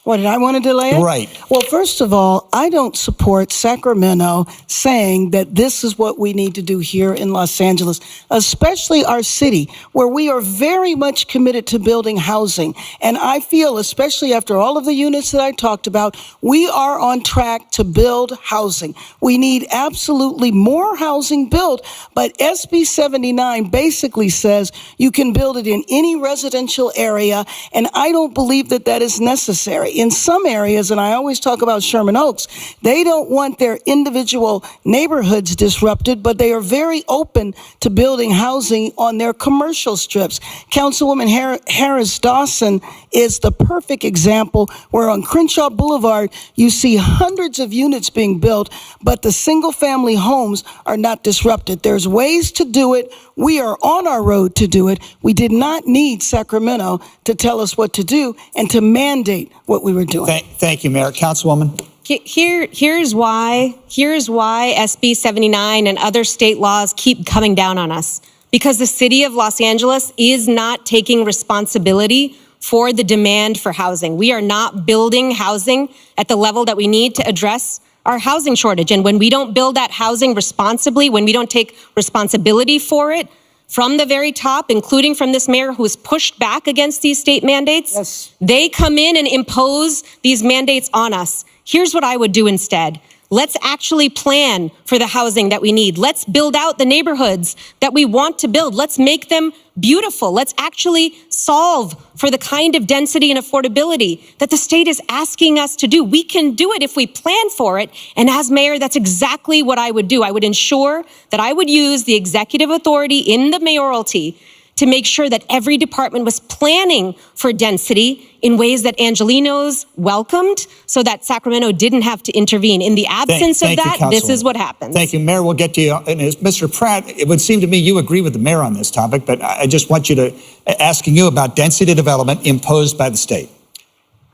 What, did I want to delay it? Right. Well, first of all, I don't support Sacramento saying that this is what we need to do here in Los Angeles, especially our city, where we are very much committed to building housing. And I feel, especially after all of the units that I talked about, we are on track to build housing. We need absolutely more housing built, but SB 79 basically says you can build it in any residential area, and I don't believe that that is necessary. In some areas, and I always talk about Sherman Oaks, they don't want their individual neighborhoods disrupted, but they are very open to building housing on their commercial strips. Councilwoman Harris Dawson is the perfect example where on Crenshaw Boulevard, you see hundreds of units being built, but the single-family homes are not disrupted. There's ways to do it. We are on our road to do it. We did not need Sacramento to tell us what to do and to mandate what we were doing. Thank you, Mayor. Councilwoman? Here's why SB 79 and other state laws keep coming down on us. Because the city of Los Angeles is not taking responsibility for the demand for housing. We are not building housing at the level that we need to address our housing shortage. And when we don't build that housing responsibly, when we don't take responsibility for it from the very top, including from this mayor who has pushed back against these state mandates, they come in and impose these mandates on us. Here's what I would do instead. Let's actually plan for the housing that we need. Let's build out the neighborhoods that we want to build. Let's make them beautiful. Let's actually solve for the kind of density and affordability that the state is asking us to do. We can do it if we plan for it. And as mayor, that's exactly what I would do. I would ensure that I would use the executive authority in the mayoralty to make sure that every department was planning for density in ways that Angelenos welcomed so that Sacramento didn't have to intervene. In the absence of that, this is what happens. Thank you, Mayor. We'll get to you. And Mr. Pratt, it would seem to me you agree with the mayor on this topic, but I just want you to, asking you about density development imposed by the state.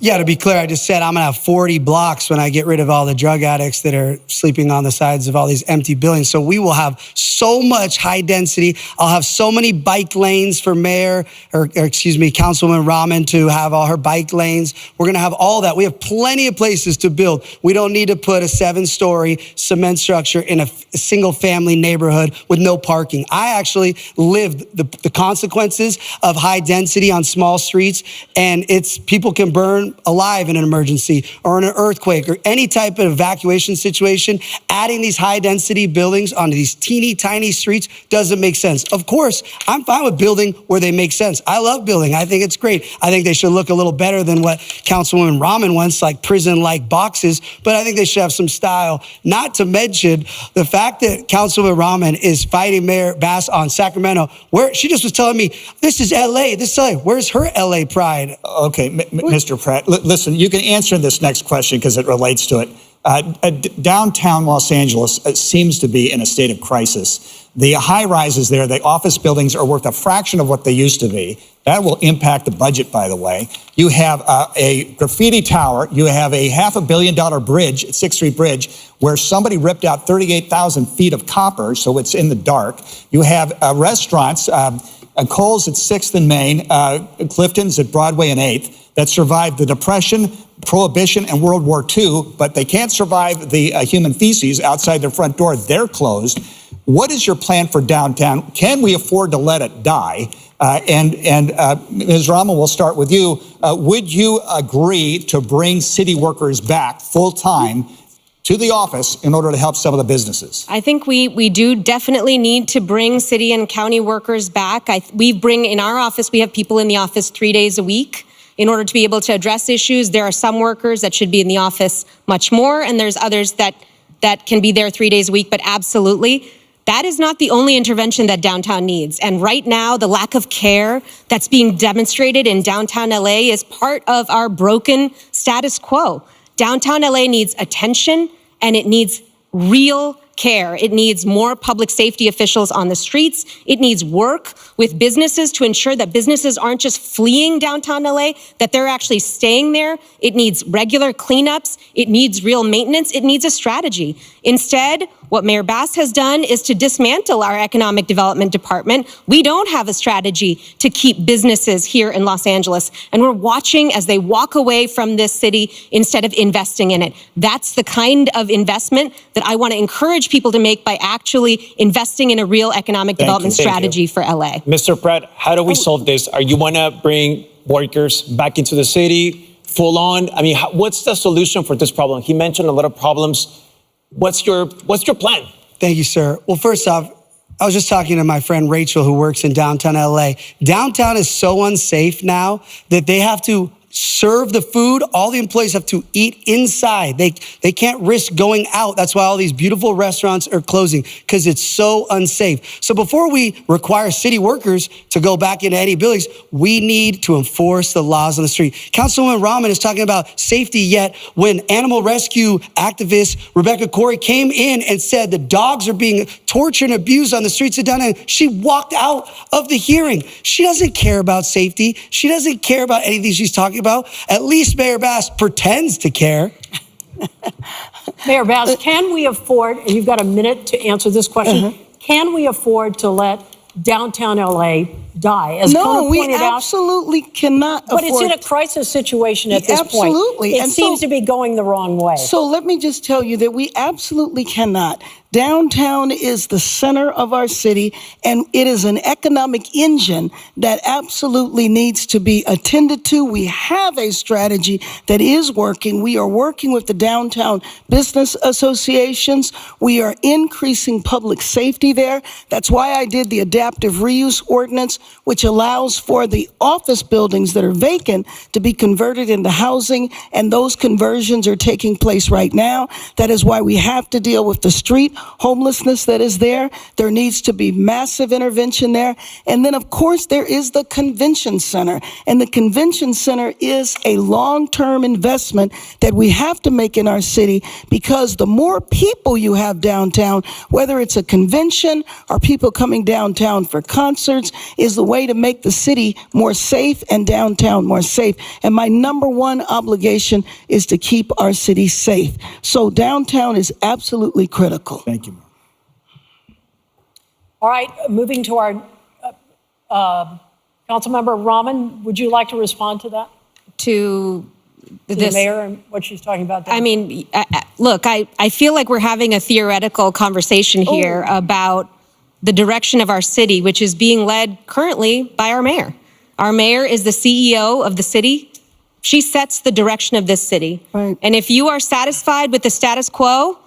Yeah, to be clear, I just said I'm going to have 40 blocks when I get rid of all the drug addicts that are sleeping on the sides of all these empty buildings. So we will have so much high density. I'll have so many bike lanes for Mayor, or excuse me, Councilwoman Rahman to have all her bike lanes. We're going to have all that. We have plenty of places to build. We don't need to put a 7-story cement structure in a single family neighborhood with no parking. I actually lived the consequences of high density on small streets, and it's people can burn alive in an emergency or in an earthquake or any type of evacuation situation. Adding these high density buildings onto these teeny tiny streets doesn't make sense. Of course, I'm fine with building where they make sense. I love building. I think it's great. I think they should look a little better than what Councilwoman Rahman wants, like prison-like boxes, but I think they should have some style. Not to mention the fact that Councilwoman Rahman is fighting Mayor Bass on Sacramento, where she just was telling me, this is LA, this is LA. Where's her LA pride? Okay, Mr. Pratt. Listen, you can answer this next question because it relates to it. Downtown Los Angeles seems to be in a state of crisis. The high rises there, the office buildings are worth a fraction of what they used to be. That will impact the budget, by the way. You have a graffiti tower. You have a $500 million bridge, 6th Street Bridge, where somebody ripped out 38,000 feet of copper, so it's in the dark. You have restaurants, Kohl's at 6th and Main, Clifton's at Broadway and 8th, that survived the Depression, Prohibition, and World War II, but they can't survive the human feces outside their front door. They're closed. What is your plan for downtown? Can we afford to let it die? And Ms. Rahman, we'll start with you. Would you agree to bring city workers back full-time to the office in order to help some of the businesses? I think we do definitely need to bring city and county workers back. In our office, we have people in the office 3 days a week in order to be able to address issues. There are some workers that should be in the office much more, and there's others that that can be there 3 days a week, but absolutely, that is not the only intervention that downtown needs. And right now, the lack of care that's being demonstrated in downtown LA is part of our broken status quo. Downtown LA needs attention, and it needs real care. It needs more public safety officials on the streets. It needs work with businesses to ensure that businesses aren't just fleeing downtown LA, that they're actually staying there. It needs regular cleanups. It needs real maintenance. It needs a strategy. Instead, what Mayor Bass has done is to dismantle our economic development department. We don't have a strategy to keep businesses here in Los Angeles, and we're watching as they walk away from this city instead of investing in it. That's the kind of investment that I want to encourage people to make by actually investing in a real economic development strategy for LA. Mr. Pratt, how do we solve this? Are you want to bring workers back into the city, full on? I mean, what's the solution for this problem? He mentioned a lot of problems. What's your plan? Thank you, sir. Well, first off, I was just talking to my friend Rachel, who works in downtown LA. Downtown is so unsafe now that they have to serve the food. All the employees have to eat inside. They can't risk going out. That's why all these beautiful restaurants are closing, because it's so unsafe. So before we require city workers to go back into any buildings, we need to enforce the laws on the street. Councilwoman Rahman is talking about safety, yet when animal rescue activist Rebecca Corey came in and said the dogs are being tortured and abused on the streets of downtown, she walked out of the hearing. She doesn't care about safety. She doesn't care about anything she's talking about. At least Mayor Bass pretends to care. Mayor Bass, can we afford, and you've got a minute to answer this question, can we afford to let downtown LA die? As No, we pointed out, absolutely cannot afford. but it's in a crisis situation at this Absolutely. point. It And seems so- to be going the wrong way. So let me just tell you that we absolutely cannot. Downtown is the center of our city, and it is an economic engine that absolutely needs to be attended to. We have a strategy that is working. We are working with the downtown business associations. We are increasing public safety there. That's why I did the adaptive reuse ordinance, which allows for the office buildings that are vacant to be converted into housing, and those conversions are taking place right now. That is why we have to deal with the street homelessness that is there. There needs to be massive intervention there. And then, of course, there is the convention center. And the convention center is a long-term investment that we have to make in our city, because the more people you have downtown, whether it's a convention or people coming downtown for concerts, is the way to make the city more safe and downtown more safe. And my number one obligation is to keep our city safe. So downtown is absolutely critical. Thank you. All right, moving to our Councilmember Rahman, would you like to respond to that? To To this, the mayor and what she's talking about there? I mean, look, I feel like we're having a theoretical conversation here about the direction of our city, which is being led currently by our mayor. Our mayor is the CEO of the city. She sets the direction of this city. Right. And if you are satisfied with the status quo,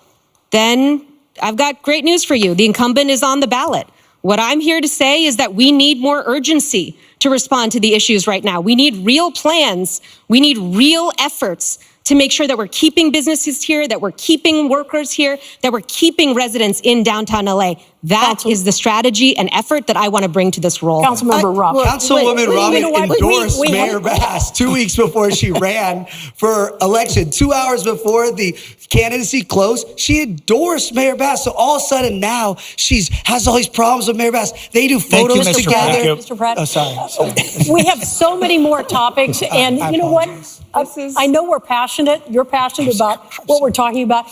then I've got great news for you. The incumbent is on the ballot. What I'm here to say is that we need more urgency to respond to the issues right now. We need real plans. We need real efforts to make sure that we're keeping businesses here, that we're keeping workers here, that we're keeping residents in downtown LA. That is the strategy and effort that I want to bring to this role. Councilmember Rahman. Councilwoman Rahman you know what? endorsed We Mayor Bass 2 weeks before she ran for election. 2 hours before the candidacy closed, she endorsed Mayor Bass. So all of a sudden now she has all these problems with Mayor Bass. They do photos Mr. together. Pratt. Thank you. Mr. Pratt. Oh, sorry. We have so many more topics, and I you know what? apologize. I know we're passionate. You're passionate about what we're talking about.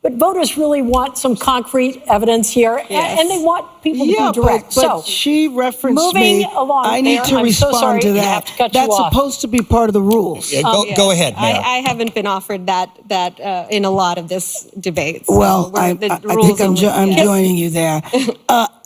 But voters really want some concrete evidence here, and they want people to be direct. But she referenced moving me. along, I need Mayor, to I'm so respond sorry to to that. have to cut you That's off. supposed to be part of the rules. Yeah, go ahead, Mayor. I haven't been offered that in a lot of this debate. Well, I think I'm joining you there.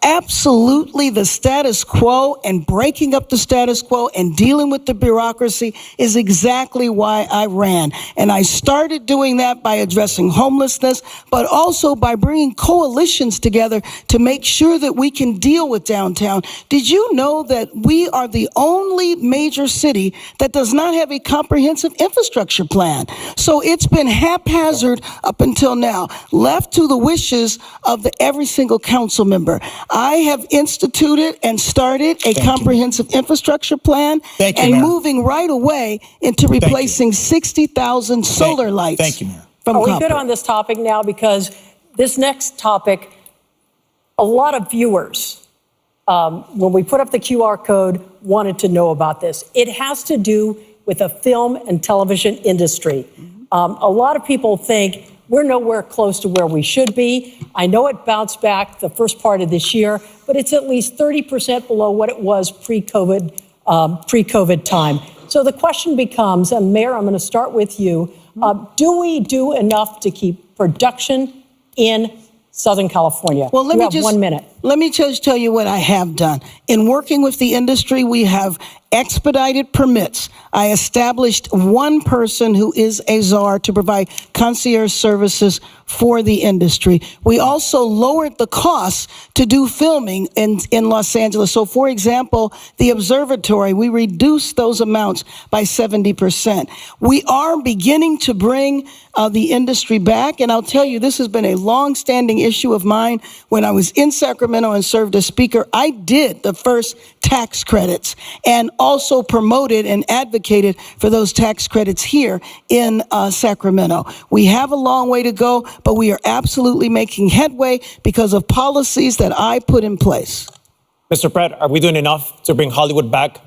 Absolutely, the status quo and breaking up the status quo and dealing with the bureaucracy is exactly why I ran. And I started doing that by addressing homelessness, but also by bringing coalitions together to make sure that that we can deal with downtown. Did you know that we are the only major city that does not have a comprehensive infrastructure plan? So it's been haphazard up until now, left to the wishes of every single council member. I have instituted and started a comprehensive infrastructure plan and moving right away into replacing 60,000 solar lights. Thank you, Mayor. Are we good on this topic now? Because this next topic, a lot of viewers, when we put up the QR code, wanted to know about this. It has to do with the film and television industry. A lot of people think we're nowhere close to where we should be. I know it bounced back the first part of this year, but it's at least 30% below what it was pre-COVID time. So the question becomes, and Mayor, I'm going to start with you. Do we do enough to keep production in Southern California? Well, let you me have just 1 minute. Let me just tell you what I have done. In working with the industry, we have expedited permits. I established one person who is a czar to provide concierge services for the industry. We also lowered the costs to do filming in Los Angeles. So, for example, the observatory, we reduced those amounts by 70%. We are beginning to bring the industry back. And I'll tell you, this has been a long-standing issue of mine. When I was in Sacramento and served as speaker, I did the first tax credits and also promoted and advocated for those tax credits here in Sacramento. We have a long way to go, but we are absolutely making headway because of policies that I put in place. Mr. Pratt, are we doing enough to bring Hollywood back?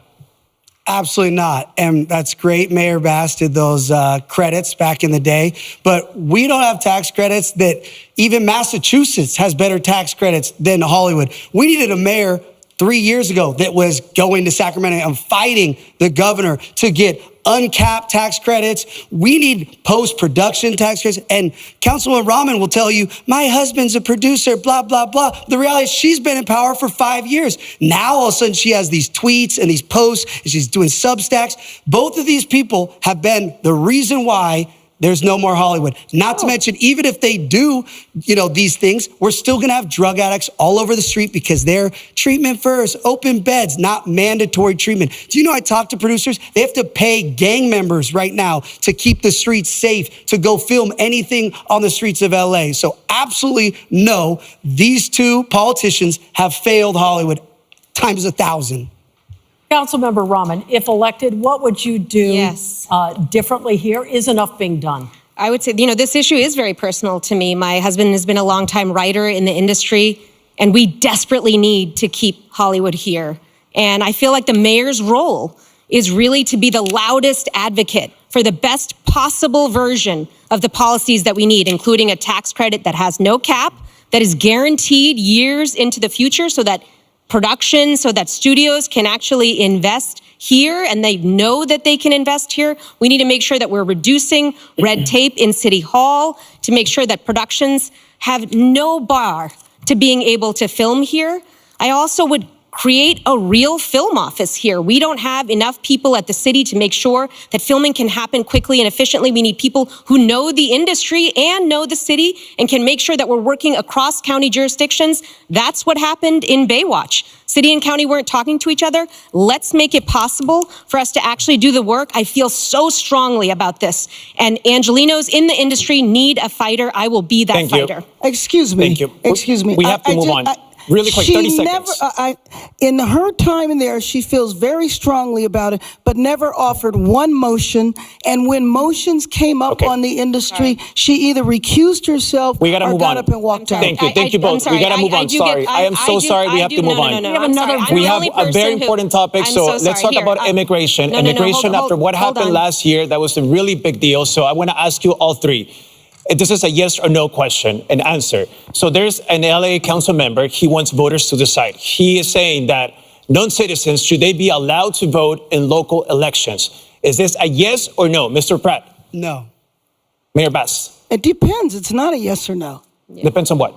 Absolutely not. And that's great. Mayor Bass did those credits back in the day. But we don't have tax credits that even Massachusetts has better tax credits than Hollywood. We needed a mayor 3 years ago that was going to Sacramento and fighting the governor to get uncapped tax credits. We need post-production tax credits. And Councilwoman Rahman will tell you, my husband's a producer, blah, blah, blah. The reality is she's been in power for 5 years. Now, all of a sudden, she has these tweets and these posts, and she's doing Substacks. Both of these people have been the reason why there's no more Hollywood. Not to mention, even if they do, these things, we're still gonna have drug addicts all over the street because they're treatment first, open beds, not mandatory treatment. Do you know I talk to producers? They have to pay gang members right now to keep the streets safe, to go film anything on the streets of LA. So absolutely no, these two politicians have failed Hollywood times 1,000. Councilmember Rahman, if elected, what would you do differently here? Is enough being done? I would say, this issue is very personal to me. My husband has been a longtime writer in the industry, and we desperately need to keep Hollywood here. And I feel like the mayor's role is really to be the loudest advocate for the best possible version of the policies that we need, including a tax credit that has no cap, that is guaranteed years into the future so that production, so that studios can actually invest here and they know that they can invest here. We need to make sure that we're reducing red tape in City Hall to make sure that productions have no bar to being able to film here. I also would create a real film office here. We don't have enough people at the city to make sure that filming can happen quickly and efficiently. We need people who know the industry and know the city and can make sure that we're working across county jurisdictions. That's what happened in Baywatch. City and county weren't talking to each other. Let's make it possible for us to actually do the work. I feel so strongly about this. And Angelinos in the industry need a fighter. I will be that fighter. Excuse me. Thank you. Excuse me. We have to move on. Really quick, 30 seconds. In her time in there, she feels very strongly about it, but never offered one motion. And when motions came up on the industry, she either recused herself or got up and walked out. Thank you. Thank you both. We got to move on. Sorry. I am so sorry. We have to move on. We have a very important topic. So let's talk about immigration. Immigration after what happened last year, that was a really big deal. So I want to ask you all three. This is a yes or no question and answer. So there's an LA council member. He wants voters to decide. He is saying that non-citizens, should they be allowed to vote in local elections? Is this a yes or no? Mr. Pratt? No. Mayor Bass? It depends. It's not a yes or no. Depends on what?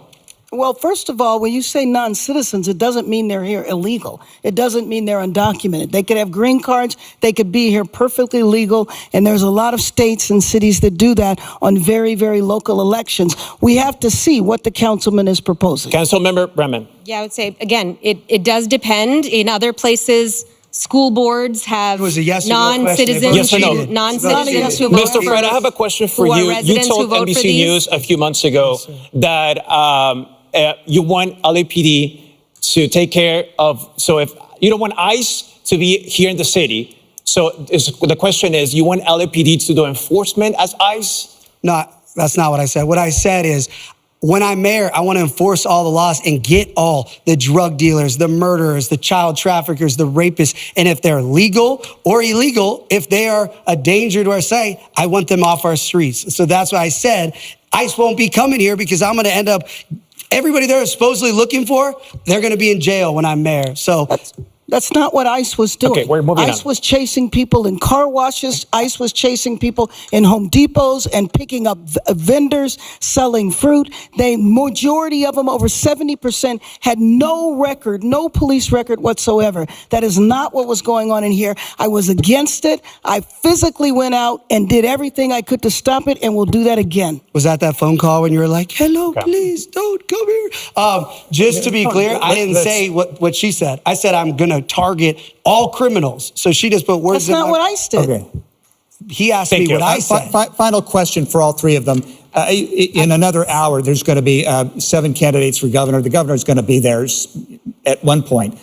Well, first of all, when you say non-citizens, it doesn't mean they're here illegal. It doesn't mean they're undocumented. They could have green cards. They could be here perfectly legal. And there's a lot of states and cities that do that on very, very local elections. We have to see what the councilman is proposing. Councilmember Bremen. Yeah, I would say, again, it does depend. In other places, school boards have It was a yes or no non-citizens. Yes or no? Non-citizens who vote Mr. Fred, I have a question for who are you. You residents told who vote for NBC these. News a few months ago that you want LAPD to take care of, so if you don't want ICE to be here in the city, so the question is, you want LAPD to do enforcement as ICE? No, that's not what I said. What I said is, when I'm mayor, I want to enforce all the laws and get all the drug dealers, the murderers, the child traffickers, the rapists. And if they're legal or illegal, if they are a danger to our society, I want them off our streets. So that's why I said ICE won't be coming here, because I'm going to end up, everybody they're supposedly looking for, they're going to be in jail when I'm mayor. So That's not what ICE was doing. Okay, we're moving ICE on. was chasing people in car washes. ICE was chasing people in Home Depots and picking up vendors selling fruit. The majority of them, over 70%, had no record, no police record whatsoever. That is not what was going on in here. I was against it. I physically went out and did everything I could to stop it, and we'll do that again. was that phone call when you were like, hello, please don't come here? Just to be clear, I didn't say what she said. I said I'm going to target all criminals. So she just put words That's not what ICE did. Okay. He asked me what I said. Final question for all three of them. In another hour, there's going to be 7 candidates for governor. The governor is going to be there at one point.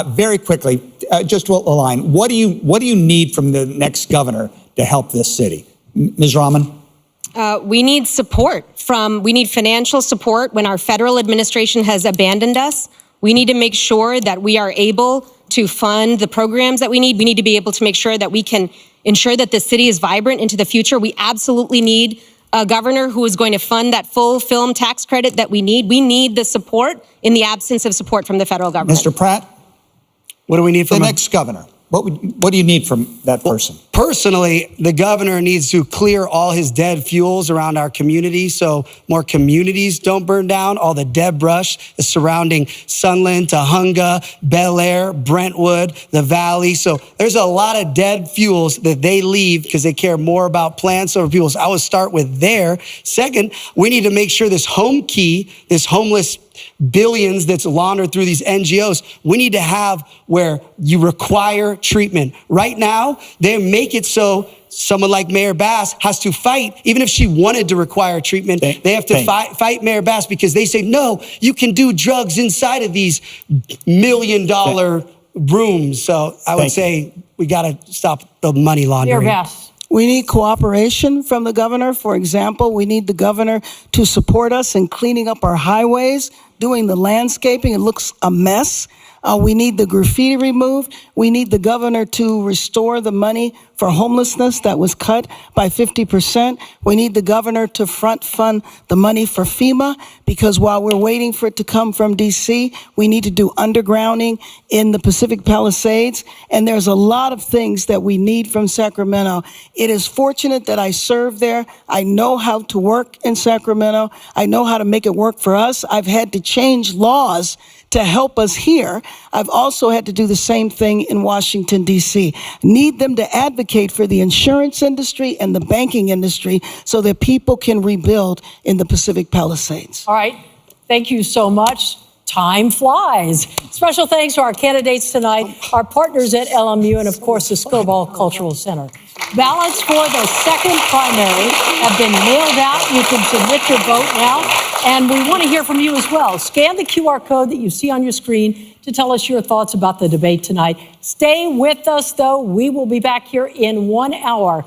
Very quickly, just to align, what do you need from the next governor to help this city? Ms. Rahman? We need support we need financial support when our federal administration has abandoned us. We need to make sure that we are able to fund the programs that we need. We need to be able to make sure that we can ensure that the city is vibrant into the future. We absolutely need a governor who is going to fund that full film tax credit that we need. We need the support in the absence of support from the federal government. Mr. Pratt? What do we need from the him? next governor? What do you need from that person? Personally, the governor needs to clear all his dead fuels around our community so more communities don't burn down. All the dead brush is surrounding Sunland, Tahunga, Bel Air, Brentwood, the Valley. So there's a lot of dead fuels that they leave because they care more about plants over people. So I would start with there. Second, we need to make sure this home key, this homeless billions that's laundered through these NGOs, we need to have where you require treatment. Right now, they make it so someone like Mayor Bass has to fight, even if she wanted to require treatment, they have to fight Mayor Bass because they say, no, you can do drugs inside of these $1 million rooms. So I would say we got to stop the money laundering. Mayor Bass. We need cooperation from the governor. For example, we need the governor to support us in cleaning up our highways, doing the landscaping. It looks a mess. We need the graffiti removed. We need the governor to restore the money for homelessness that was cut by 50%. We need the governor to front fund the money for FEMA, because while we're waiting for it to come from DC, we need to do undergrounding in the Pacific Palisades. And there's a lot of things that we need from Sacramento. It is fortunate that I served there. I know how to work in Sacramento. I know how to make it work for us. I've had to change laws to help us here. I've also had to do the same thing in Washington, D.C. Need them to advocate for the insurance industry and the banking industry so that people can rebuild in the Pacific Palisades. All right. Thank you so much. Time flies. Special thanks to our candidates tonight, our partners at LMU, and of course, the Scobell Cultural Center. Ballots for the second primary have been mailed out. You can submit your vote now. And we want to hear from you as well. Scan the QR code that you see on your screen to tell us your thoughts about the debate tonight. Stay with us, though. We will be back here in 1 hour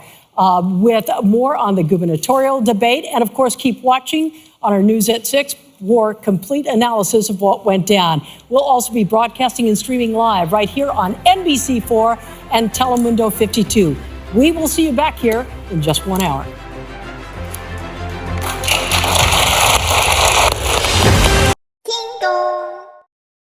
with more on the gubernatorial debate. And, of course, keep watching on our News at 6 for complete analysis of what went down. We'll also be broadcasting and streaming live right here on NBC4 and Telemundo 52. We will see you back here in just 1 hour.